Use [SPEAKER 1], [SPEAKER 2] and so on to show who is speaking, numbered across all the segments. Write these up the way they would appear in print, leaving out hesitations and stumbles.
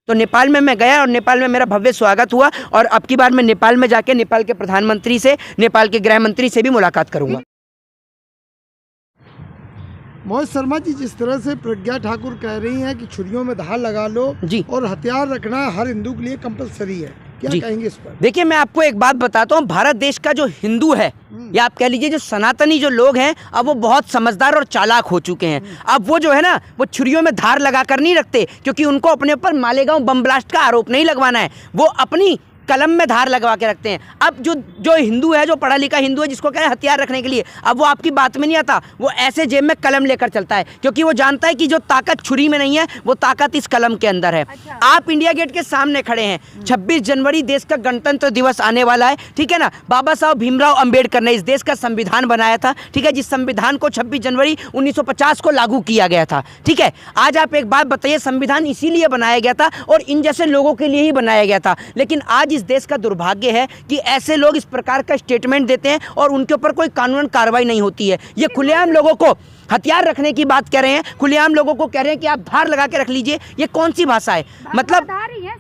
[SPEAKER 1] तो नेपाल में मैं गया और नेपाल में मेरा भव्य स्वागत हुआ और अब की बार मैं नेपाल में जाके नेपाल के प्रधानमंत्री से, नेपाल के गृह मंत्री से भी मुलाकात करूंगा।
[SPEAKER 2] मोहित शर्मा जी, जिस तरह से प्रज्ञा ठाकुर कह रही हैं कि छुरियों में धार लगा लो
[SPEAKER 1] जी
[SPEAKER 2] और हथियार रखना हर हिंदू के लिए कंपलसरी है, क्या कहेंगे इस पर?
[SPEAKER 1] देखिए, मैं आपको एक बात बताता हूँ, भारत देश का जो हिंदू है या आप कह लीजिए जो सनातनी जो लोग हैं, अब वो बहुत समझदार और चालाक हो चुके हैं। अब वो जो है ना, वो छुरियों में धार लगा कर नहीं रखते, क्योंकि उनको अपने ऊपर मालेगांव बम ब्लास्ट का आरोप नहीं लगवाना है, वो अपनी कलम में धार लगवा के रखते हैं। अब जो हिंदू है, जो पढ़ा लिखा हिंदू है, जिसको क्या है हथियार रखने के लिए, अब वो आपकी बात में नहीं आता, वो ऐसे जेब में कलम लेकर चलता है, क्योंकि वो जानता है कि जो ताकत छुरी में नहीं है, वो ताकत इस कलम के अंदर है। अच्छा। आप इंडिया गेट के सामने खड़े हैं, 26 जनवरी देश का गणतंत्र दिवस आने वाला है, ठीक है ना। बाबा साहब भीमराव अंबेडकर ने इस देश का संविधान बनाया था, ठीक है, जिस संविधान को 26 जनवरी 1950 को लागू किया गया था, ठीक है। आज आप एक बात बताइए, संविधान इसीलिए बनाया गया था और इन जैसे लोगों के लिए ही बनाया गया था, लेकिन आज इस देश का दुर्भाग्य है कि ऐसे लोग इस प्रकार का स्टेटमेंट देते हैं और उनके ऊपर कोई कानूनन कार्रवाई नहीं होती है। ये खुलेआम लोगों को हथियार रखने की बात कह रहे हैं, खुलेआम लोगों को कह रहे हैं कि आप धार लगा के रख लीजिए। ये कौन सी भाषा है? मतलब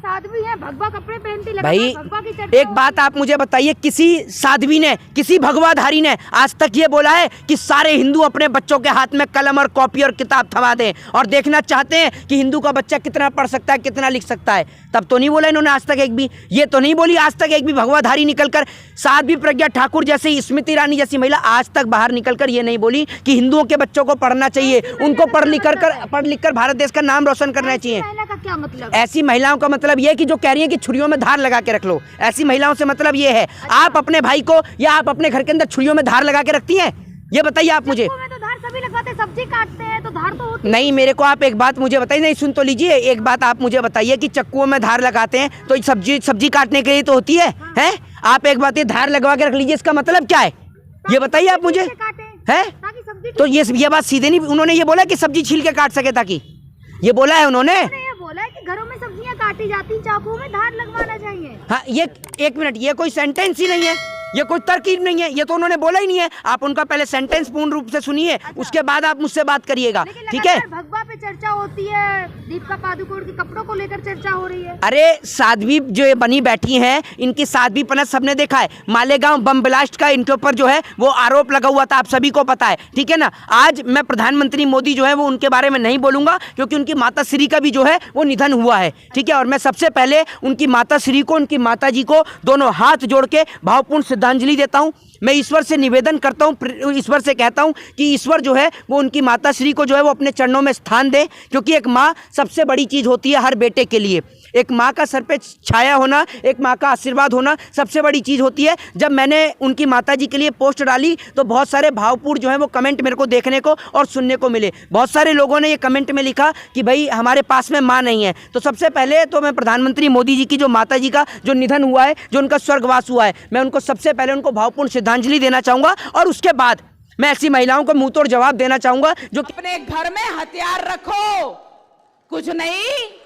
[SPEAKER 3] साध्वी है, भगवा कपड़े पहनती,
[SPEAKER 1] भाई एक बात आप मुझे बताइए, किसी साध्वी ने, किसी भगवाधारी ने आज तक ये बोला है कि सारे हिंदू अपने बच्चों के हाथ में कलम और कॉपी और किताब थमा दें और देखना चाहते हैं कि हिंदू का बच्चा कितना पढ़ सकता है, कितना लिख सकता है? तब तो नहीं बोला इन्होंने आज तक एक भी, ये तो नहीं बोली आज तक एक भी भगवाधारी निकलकर, साध्वी प्रज्ञा ठाकुर जैसी, स्मृति ईरानी जैसी महिला आज तक बाहर निकलकर ये नहीं बोली कि हिंदुओं के बच्चों को पढ़ना चाहिए, उनको पढ़ लिख कर भारत देश का नाम रोशन करना चाहिए।
[SPEAKER 3] क्या मतलब?
[SPEAKER 1] ऐसी महिलाओं का मतलब ये है कि जो कह रही है कि छुरियों में धार लगा के रख लो, ऐसी महिलाओं से मतलब ये है। आप अपने भाई को या आप अपने घर के अंदर छुरियों में धार लगा के रखती हैं? ये बताइए आप मुझे।
[SPEAKER 3] तो धार सभी लगवाते, सब्जी काटते हैं तो धार तो होती
[SPEAKER 1] नहीं, मेरे को आप एक बात मुझे बताइए, नहीं सुन तो लीजिए, एक बात आप मुझे बताइए कि चक्कुओं में धार लगाते हैं तो सब्जी काटने के लिए तो होती है, हैं? आप एक बात, ये धार लगवा के रख लीजिए, इसका मतलब क्या है ये बताइए आप मुझे, है? तो ये बात सीधे नहीं, उन्होंने ये बोला कि सब्जी छील के काट सके, ताकि ये बोला है उन्होंने,
[SPEAKER 3] बोला है कि घरों में सब्जियां काटी जाती, चाकू में धार लगवाना चाहिए।
[SPEAKER 1] हाँ, ये एक मिनट, ये कोई सेंटेंस ही नहीं है, ये कोई तरकीब नहीं है, ये तो उन्होंने बोला ही नहीं है। आप उनका पहले सेंटेंस पूर्ण रूप से सुनिए, अच्छा। उसके बाद आप मुझसे बात करिएगा, ठीक है?
[SPEAKER 3] भगवा पे चर्चा होती है, दीपिका पादुकोण के कपड़ों को लेकर चर्चा हो रही है।
[SPEAKER 1] अरे साध्वी जो ये बनी बैठी हैं, इनकी साध्वीपना सबने देखा है। मालेगांव बम ब्लास्ट का इनके ऊपर जो है वो आरोप लगा हुआ था, आप सभी को पता है, ठीक है ना। आज मैं प्रधानमंत्री मोदी जो है वो उनके बारे में नहीं बोलूंगा, क्योंकि उनकी माता श्री का भी जो है वो निधन हुआ है, ठीक है। और मैं सबसे पहले उनकी माता श्री को, उनकी माता जी को दोनों हाथ जोड़ के भावपूर्ण श्रद्धांजलि देता हूं। मैं ईश्वर से निवेदन करता हूं, ईश्वर से कहता हूं कि ईश्वर जो है वो उनकी माता श्री को जो है वो अपने चरणों में स्थान दे, क्योंकि एक माँ सबसे बड़ी चीज़ होती है हर बेटे के लिए। एक माँ का सर पे छाया होना, एक माँ का आशीर्वाद होना सबसे बड़ी चीज़ होती है। जब मैंने उनकी माता जी के लिए पोस्ट डाली तो बहुत सारे भावपूर्ण जो है वो कमेंट मेरे को देखने को और सुनने को मिले। बहुत सारे लोगों ने ये कमेंट में लिखा कि भाई हमारे पास में माँ नहीं है। तो सबसे पहले तो मैं प्रधानमंत्री मोदी जी की जो माता जी का जो निधन हुआ है, जो उनका स्वर्गवास हुआ है, मैं उनको सबसे पहले उनको भावपूर्ण श्रद्धांजलि देना चाहूँगा और उसके बाद मैं ऐसी महिलाओं को मुँह तोड़ जवाब देना चाहूँगा जो
[SPEAKER 4] अपने घर में हथियार रखो, कुछ नहीं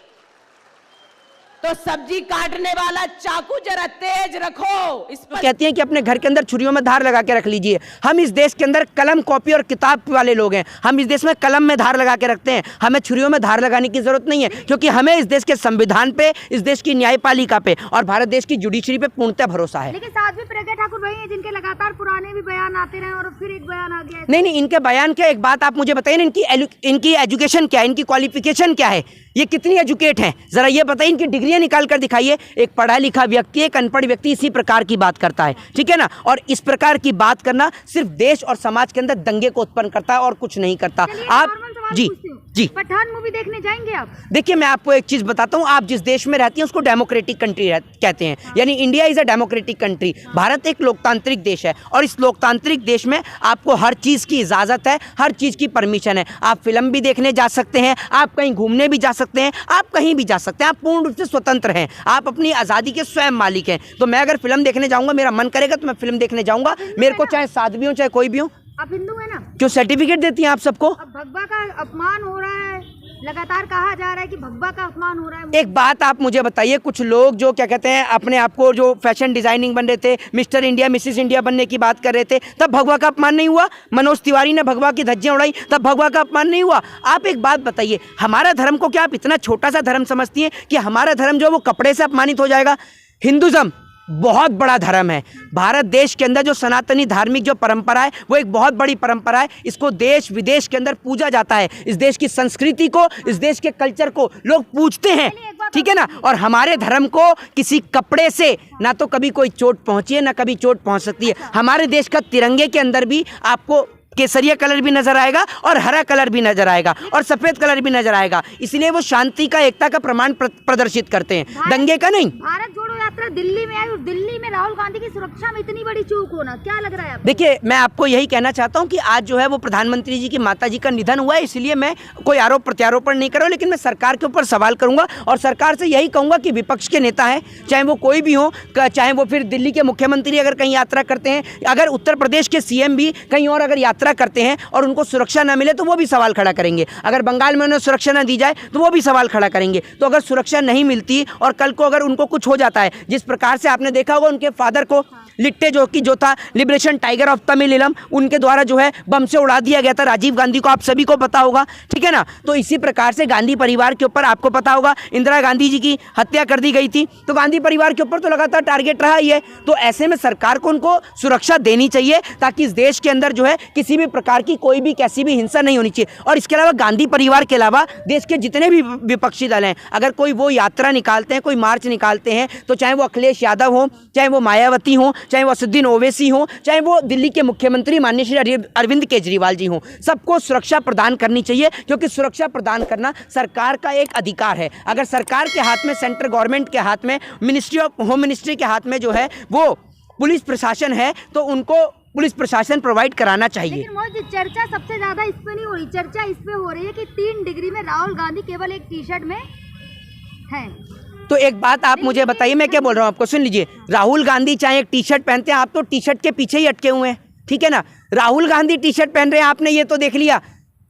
[SPEAKER 4] तो सब्जी काटने वाला चाकू जरा तेज रखो। इस पर
[SPEAKER 1] कहती हैं कि अपने घर के अंदर छुरियों में धार लगा के रख लीजिए। हम इस देश के अंदर कलम, कॉपी और किताब वाले लोग हैं। हम इस देश में कलम में धार लगा के रखते हैं, हमें छुरियों में धार लगाने की जरूरत नहीं है, क्योंकि हमें इस देश के संविधान पे, इस देश की न्यायपालिका पे और भारत देश की जुडिशरी पे पूर्णतः भरोसा है।
[SPEAKER 3] लेकिन साध्वी प्रज्ञा ठाकुर वही है जिनके लगातार पुराने भी बयान आते रहे और फिर एक बयान आ गया।
[SPEAKER 1] नहीं, इनके बयान क्या, एक बात आप मुझे बताइए, इनकी एजुकेशन क्या है, इनकी क्वालिफिकेशन क्या है, ये कितनी एजुकेट हैं, जरा ये बताइए, इनकी डिग्रियां निकाल कर दिखाइए। एक पढ़ा लिखा व्यक्ति, एक अनपढ़ व्यक्ति इसी प्रकार की बात करता है, ठीक है ना। और इस प्रकार की बात करना सिर्फ देश और समाज के अंदर दंगे को उत्पन्न करता है और कुछ नहीं करता। आप जी
[SPEAKER 3] पठान मूवी देखने जाएंगे आप?
[SPEAKER 1] देखिए, मैं आपको एक चीज बताता हूँ, आप जिस देश में रहती हैं उसको डेमोक्रेटिक कंट्री कहते हैं, यानी India is a democratic country. Bharat एक लोकतांत्रिक देश है और इस लोकतांत्रिक देश में आपको हर चीज की इजाजत है, हर चीज की परमिशन है। आप फिल्म भी देखने जा सकते हैं, आप कहीं घूमने भी जा सकते हैं, आप कहीं भी जा सकते हैं, आप पूर्ण रूप से स्वतंत्र हैं, आप अपनी आज़ादी के स्वयं मालिक हैं। तो मैं अगर फिल्म देखने जाऊँगा, मेरा मन करेगा तो मैं फिल्म देखने जाऊँगा, मेरे को चाहे साध्वी हो चाहे कोई भी हो।
[SPEAKER 3] आप हिंदू है ना?
[SPEAKER 1] क्यों सर्टिफिकेट देती हैं आप सबको?
[SPEAKER 3] अब भगवा का अपमान हो रहा है, लगातार कहा जा रहा है कि भगवा का अपमान हो रहा है।
[SPEAKER 1] एक बात आप मुझे बताइए, कुछ लोग जो क्या कहते हैं अपने आप को जो फैशन डिजाइनिंग बन रहे थे, मिस्टर इंडिया मिसिस इंडिया बनने की बात कर रहे थे, तब भगवा का अपमान नहीं हुआ? मनोज तिवारी ने भगवा की धज्जियां उड़ाई, तब भगवा का अपमान नहीं हुआ? आप एक बात बताइए, हमारा धर्म को क्या आप इतना छोटा सा धर्म समझती हैं कि हमारा धर्म जो वो कपड़े से अपमानित हो जाएगा? हिंदुज़म बहुत बड़ा धर्म है। भारत देश के अंदर जो सनातनी धार्मिक जो परंपरा है वो एक बहुत बड़ी परंपरा है। इसको देश विदेश के अंदर पूजा जाता है। इस देश की संस्कृति को, इस देश के कल्चर को लोग पूजते हैं, ठीक है ना। और हमारे धर्म को किसी कपड़े से ना तो कभी कोई चोट पहुंची है, ना कभी चोट पहुंच सकती है। हमारे देश का तिरंगे के अंदर भी आपको केसरिया कलर भी नजर आएगा और हरा कलर भी नजर आएगा और सफेद कलर भी नजर आएगा। इसलिए वो शांति का, एकता का प्रमाण प्रदर्शित करते हैं, दंगे का नहीं।
[SPEAKER 3] भारत जोड़ो यात्रा दिल्ली में आई और दिल्ली में राहुल गांधी की सुरक्षा में इतनी बड़ी चूक होना क्या लग रहा है आपको?
[SPEAKER 1] देखिए, मैं आपको यही कहना चाहता हूं कि आज जो है वो प्रधानमंत्री जी की माता जी का निधन हुआ है, इसलिए मैं कोई आरोप प्रत्यारोपण नहीं कर रहा हूं, लेकिन मैं सरकार के ऊपर सवाल करूंगा और सरकार से यही कहूंगा कि विपक्ष के नेता हैं, चाहे वो कोई भी हो, चाहे वो फिर दिल्ली के मुख्यमंत्री अगर कहीं यात्रा करते हैं, अगर उत्तर प्रदेश के सीएम भी कहीं और अगर यात्रा करते हैं और उनको सुरक्षा ना मिले तो वो भी सवाल खड़ा करेंगे। अगर बंगाल में उन्हें सुरक्षा ना दी जाए तो वो भी सवाल खड़ा करेंगे। तो अगर सुरक्षा नहीं मिलती और कल को अगर उनको कुछ हो जाता है, जिस प्रकार से आपने देखा होगा उनके फादर को लिट्टे जो था लिबरेशन टाइगर ऑफ तमिल, उनके द्वारा जो है बम से उड़ा दिया गया था राजीव गांधी को, आप सभी को पता होगा, ठीक है ना। तो इसी प्रकार से गांधी परिवार के ऊपर आपको पता होगा इंदिरा गांधी जी की हत्या कर दी गई थी, तो गांधी परिवार के ऊपर तो लगातार टारगेट रहा ही है। तो ऐसे में सरकार को उनको सुरक्षा देनी चाहिए ताकि इस देश के अंदर जो है किसी भी प्रकार की कोई भी कैसी भी हिंसा नहीं होनी चाहिए। और इसके अलावा गांधी परिवार के अलावा देश के जितने भी विपक्षी दल हैं, अगर कोई वो यात्रा निकालते हैं, कोई मार्च निकालते हैं, तो चाहे वो अखिलेश यादव हो, चाहे वो मायावती हो, चाहे वो असदुद्दीन ओवैसी हो, चाहे वो दिल्ली के मुख्यमंत्री माननीय श्री अरविंद केजरीवाल जी हो, सबको सुरक्षा प्रदान करनी चाहिए, क्योंकि सुरक्षा प्रदान करना सरकार का एक अधिकार है। अगर सरकार के हाथ में, सेंट्रल गवर्नमेंट के हाथ में, मिनिस्ट्री ऑफ होम मिनिस्ट्री के हाथ में जो है वो पुलिस प्रशासन है, तो उनको पुलिस प्रशासन प्रोवाइड कराना चाहिए।
[SPEAKER 3] लेकिन मोदी जी, चर्चा सबसे ज्यादा इस पे नहीं हो रही, चर्चा इस पे हो रही है कि 3 डिग्री में राहुल गांधी केवल एक टी शर्ट में है।
[SPEAKER 1] तो एक बात आप मुझे बताइए, मैं क्या बोल रहा हूँ आपको, सुन लीजिए। राहुल गांधी चाहे एक टी शर्ट पहनते हैं, आप तो टी शर्ट के पीछे ही अटके हुए हैं, ठीक है ना। राहुल गांधी टी शर्ट पहन रहे हैं, आपने ये तो देख लिया।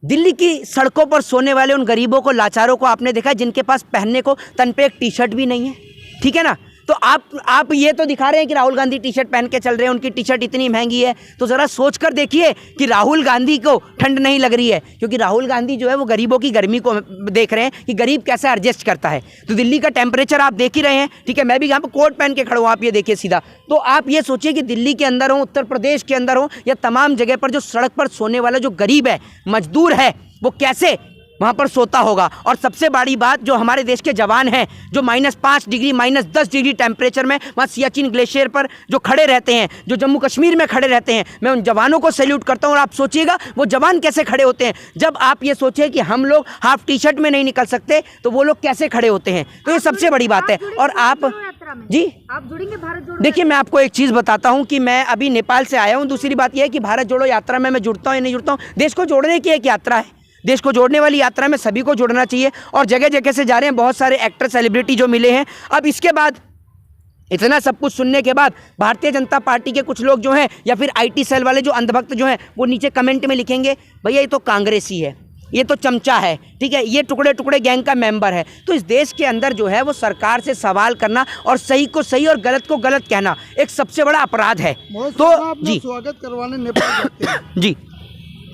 [SPEAKER 1] दिल्ली की सड़कों पर सोने वाले उन गरीबों को, लाचारों को आपने देखा जिनके पास पहनने को तन पे एक टी शर्ट भी नहीं है, ठीक है ना। तो आप ये तो दिखा रहे हैं कि राहुल गांधी टी शर्ट पहन के चल रहे हैं, उनकी टी शर्ट इतनी महंगी है। तो ज़रा सोच कर देखिए कि राहुल गांधी को ठंड नहीं लग रही है, क्योंकि राहुल गांधी जो है वो गरीबों की गर्मी को देख रहे हैं कि गरीब कैसे एडजस्ट करता है। तो दिल्ली का टेम्परेचर आप देख ही रहे हैं, ठीक है। मैं भी यहाँ पर कोट पहन के खड़ा हूँ, आप ये देखिए सीधा। तो आप ये सोचिए कि दिल्ली के अंदर हो, उत्तर प्रदेश के अंदर हो, या तमाम जगह पर जो सड़क पर सोने वाला जो गरीब है, मजदूर है, वो कैसे वहाँ पर सोता होगा। और सबसे बड़ी बात, जो हमारे देश के जवान हैं जो -5 डिग्री, -10 डिग्री टेम्परेचर में वहाँ सियाचिन ग्लेशियर पर जो खड़े रहते हैं, जो जम्मू कश्मीर में खड़े रहते हैं, मैं उन जवानों को सैल्यूट करता हूँ। और आप सोचिएगा वो जवान कैसे खड़े होते हैं। जब आप ये सोचिए कि हम लोग हाफ टी शर्ट में नहीं निकल सकते, तो वो लोग कैसे खड़े होते हैं। तो ये सबसे बड़ी बात है। और आप जी,
[SPEAKER 3] आप जुड़ेंगे भारत जोड़ो?
[SPEAKER 1] देखिए, मैं आपको एक चीज़ बताता हूँ कि मैं अभी नेपाल से आया हूँ। दूसरी बात यह है कि भारत जोड़ो यात्रा में मैं जुड़ता हूँ या नहीं जुड़ता हूँ, देश को जोड़ने की एक यात्रा है। देश को जोड़ने वाली यात्रा में सभी को जुड़ना चाहिए। और जगह जगह से जा रहे हैं बहुत सारे एक्टर, सेलिब्रिटी जो मिले हैं। अब इसके बाद, इतना सब कुछ सुनने के बाद, भारतीय जनता पार्टी के कुछ लोग जो हैं, या फिर IT सेल वाले जो अंधभक्त जो हैं, वो नीचे कमेंट में लिखेंगे, भैया ये तो कांग्रेसी है, ये तो चमचा है, ठीक है, ये टुकड़े टुकड़े गैंग का मेंबर है। तो इस देश के अंदर जो है वो सरकार से सवाल करना और सही को सही और गलत को गलत कहना एक सबसे बड़ा अपराध है।
[SPEAKER 2] तो
[SPEAKER 1] जी,
[SPEAKER 2] स्वागत करवाने नेपाल जाते हैं।
[SPEAKER 1] जी,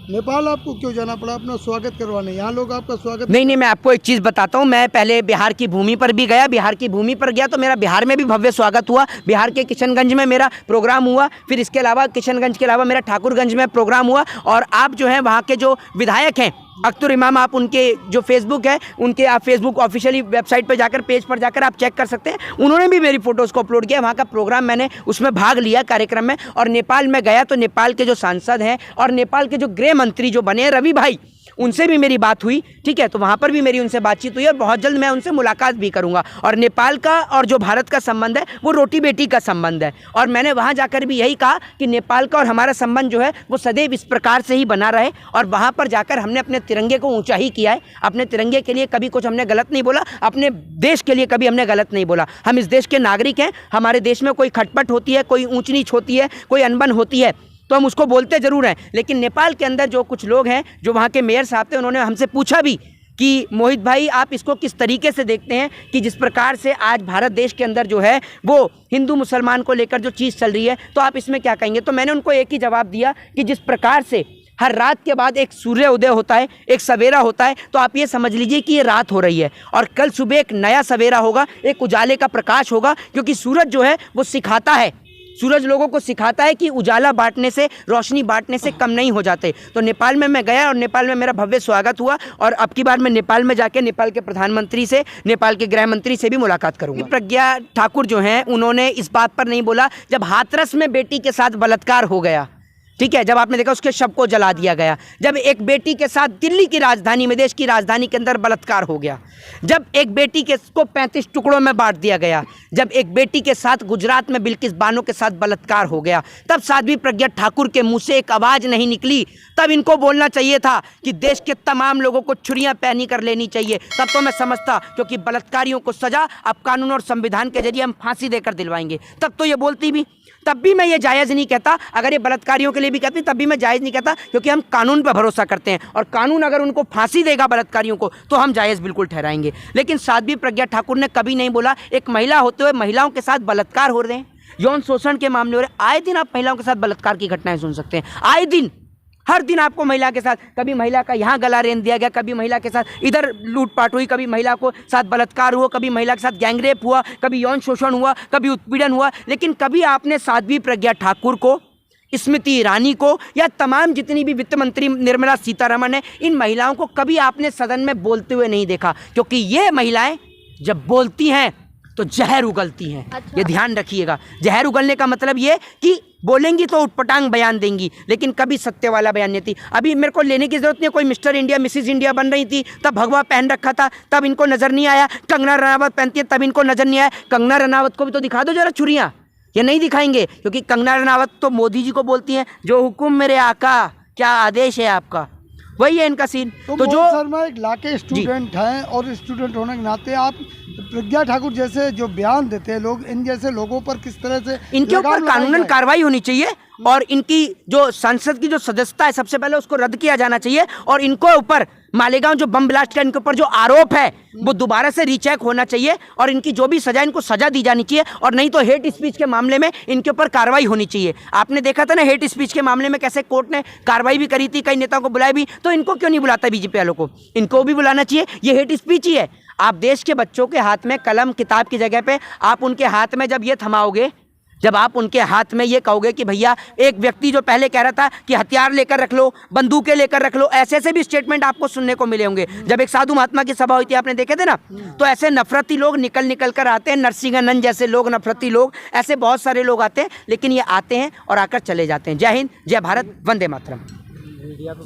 [SPEAKER 2] नेपाल आपको क्यों जाना पड़ा अपना स्वागत करवाने? यहाँ लोग आपका स्वागत
[SPEAKER 1] नहीं, मैं आपको एक चीज़ बताता हूँ। मैं पहले बिहार की भूमि पर भी गया, बिहार की भूमि पर गया तो मेरा बिहार में भी भव्य स्वागत हुआ। बिहार के किशनगंज में मेरा प्रोग्राम हुआ, फिर इसके अलावा किशनगंज के अलावा मेरा ठाकुरगंज में प्रोग्राम हुआ। और आप जो हैं वहाँ के जो विधायक हैं अख्तर इमाम, आप उनके जो फेसबुक है, उनके आप फेसबुक ऑफिशियली वेबसाइट पर जाकर, पेज पर जाकर आप चेक कर सकते हैं। उन्होंने भी मेरी फ़ोटोज़ को अपलोड किया। वहाँ का प्रोग्राम मैंने उसमें भाग लिया कार्यक्रम में। और नेपाल में गया तो नेपाल के जो सांसद हैं और नेपाल के जो गृह मंत्री जो बने हैं रवि भाई, उनसे भी मेरी बात हुई, ठीक है। तो वहाँ पर भी मेरी उनसे बातचीत हुई और बहुत जल्द मैं उनसे मुलाकात भी करूँगा। और नेपाल का और जो भारत का संबंध है वो रोटी बेटी का संबंध है। और मैंने वहाँ जाकर भी यही कहा कि नेपाल का और हमारा संबंध जो है वो सदैव इस प्रकार से ही बना रहे। और वहाँ पर जाकर हमने अपने तिरंगे को ऊंचा ही किया है। अपने तिरंगे के लिए कभी कुछ हमने गलत नहीं बोला, अपने देश के लिए कभी हमने गलत नहीं बोला। हम इस देश के नागरिक हैं। हमारे देश में कोई खटपट होती है, कोई ऊंच नीच होती है, कोई अनबन होती है, तो हम उसको बोलते ज़रूर हैं। लेकिन नेपाल के अंदर जो कुछ लोग हैं, जो वहाँ के मेयर साहब थे, उन्होंने हमसे पूछा भी कि मोहित भाई आप इसको किस तरीके से देखते हैं कि जिस प्रकार से आज भारत देश के अंदर जो है वो हिंदू मुसलमान को लेकर जो चीज़ चल रही है, तो आप इसमें क्या कहेंगे? तो मैंने उनको एक ही जवाब दिया कि जिस प्रकार से हर रात के बाद एक सूर्य उदय होता है, एक सवेरा होता है, तो आप ये समझ लीजिए कि ये रात हो रही है और कल सुबह एक नया सवेरा होगा, एक उजाले का प्रकाश होगा, क्योंकि सूरज जो है वो सिखाता है, सूरज लोगों को सिखाता है कि उजाला बांटने से, रोशनी बांटने से कम नहीं हो जाते। तो नेपाल में मैं गया और नेपाल में मेरा भव्य स्वागत हुआ और अब की बार मैं नेपाल में जाके नेपाल के प्रधानमंत्री से, नेपाल के गृह मंत्री से भी मुलाकात करूंगा। प्रज्ञा ठाकुर जो हैं उन्होंने इस बात पर नहीं बोला जब हाथरस में बेटी के साथ बलात्कार हो गया, ठीक है, जब आपने देखा उसके शव को जला दिया गया, जब एक बेटी के साथ दिल्ली की राजधानी में, देश की राजधानी के अंदर बलात्कार हो गया, जब एक बेटी के को 35 टुकड़ों में बांट दिया गया, जब एक बेटी के साथ गुजरात में बिल्किस बानो के साथ बलात्कार हो गया, तब साध्वी प्रज्ञा ठाकुर के मुंह से एक आवाज़ नहीं निकली। तब इनको बोलना चाहिए था कि देश के तमाम लोगों को छुरियां पहनी कर लेनी चाहिए। तब तो मैं समझता, क्योंकि बलात्कारियों को सजा अब कानून और संविधान के जरिए हम फांसी देकर दिलवाएंगे, तब तो ये बोलती भी। तब भी मैं ये जायज़ नहीं कहता, अगर ये बलात्कारियों के लिए भी कहती तब भी मैं जायज़ नहीं कहता, क्योंकि हम कानून पर भरोसा करते हैं और कानून अगर उनको फांसी देगा बलात्कारियों को तो हम जायज़ बिल्कुल ठहराएंगे। लेकिन साध्वी प्रज्ञा ठाकुर ने कभी नहीं बोला, एक महिला होते हुए महिलाओं के साथ बलात्कार हो रहे हैं, यौन शोषण के मामले हो रहे हैं। आए दिन आप महिलाओं के साथ बलात्कार की घटनाएं सुन सकते हैं, आए दिन, हर दिन आपको महिला के साथ, कभी महिला का यहाँ गला रेंग दिया गया, कभी महिला के साथ इधर लूटपाट हुई, कभी महिला को साथ बलात्कार हुआ, कभी महिला के साथ गैंगरेप हुआ, कभी यौन शोषण हुआ, कभी उत्पीड़न हुआ। लेकिन कभी आपने साध्वी प्रज्ञा ठाकुर को, स्मृति ईरानी को या तमाम जितनी भी वित्त मंत्री निर्मला सीतारमण है, इन महिलाओं को कभी आपने सदन में बोलते हुए नहीं देखा, क्योंकि ये महिलाएं जब बोलती हैं तो जहर उगलती हैं।
[SPEAKER 3] अच्छा।
[SPEAKER 1] ये ध्यान रखिएगा, जहर उगलने का मतलब ये कि बोलेंगी तो उटपटांग बयान देंगी, लेकिन कभी सत्य वाला बयान नहीं थी। अभी मेरे को लेने की जरूरत नहीं, कोई मिस्टर इंडिया मिसिस इंडिया बन रही थी तब भगवा पहन रखा था, तब इनको नजर नहीं आया। कंगना रनावत पहनती है तब इनको नजर नहीं आया। कंगना रनावत को भी तो दिखा दो जरा छुरियाँ, ये नहीं दिखाएंगे, क्योंकि कंगना रनावत तो मोदी जी को बोलती हैं, जो हुक्म मेरे आका, क्या आदेश है आपका, वही है इनका सीन।
[SPEAKER 2] तो जो शर्मा एक लाके स्टूडेंट हैं और स्टूडेंट होने के नाते आप प्रज्ञा ठाकुर जैसे जो बयान देते हैं लोग, इन जैसे लोगों पर किस तरह से
[SPEAKER 1] इनके ऊपर कानूनन कार्रवाई होनी चाहिए और इनकी जो संसद की जो सदस्यता है सबसे पहले उसको रद्द किया जाना चाहिए और इनको ऊपर मालेगांव जो बम ब्लास्ट का इनके ऊपर जो आरोप है वो दोबारा से रीचेक होना चाहिए और इनकी जो भी सजा, इनको सजा दी जानी चाहिए। और नहीं तो हेट स्पीच के मामले में इनके ऊपर कार्रवाई होनी चाहिए। आपने देखा था ना हेट स्पीच के मामले में कैसे कोर्ट ने कार्रवाई भी करी थी, कई नेताओं को बुलाया भी, तो इनको क्यों नहीं बुलाता बीजेपी वालों को? इनको भी बुलाना चाहिए, ये हेट स्पीच ही है। आप देश के बच्चों के हाथ में कलम किताब की जगह पे आप उनके हाथ में जब ये थमाओगे, जब आप उनके हाथ में ये कहोगे कि भैया, एक व्यक्ति जो पहले कह रहा था कि हथियार लेकर रख लो, बंदूकें लेकर रख लो, ऐसे ऐसे भी स्टेटमेंट आपको सुनने को मिले होंगे। जब एक साधु महात्मा की सभा हुई थी, आपने देखे थे ना, तो ऐसे नफरती लोग निकल कर आते हैं, नरसिंहानंद जैसे लोग, नफरती लोग, ऐसे बहुत सारे लोग आते हैं, लेकिन ये आते हैं और आकर चले जाते हैं। जय हिंद, जय भारत, वंदे मातरम।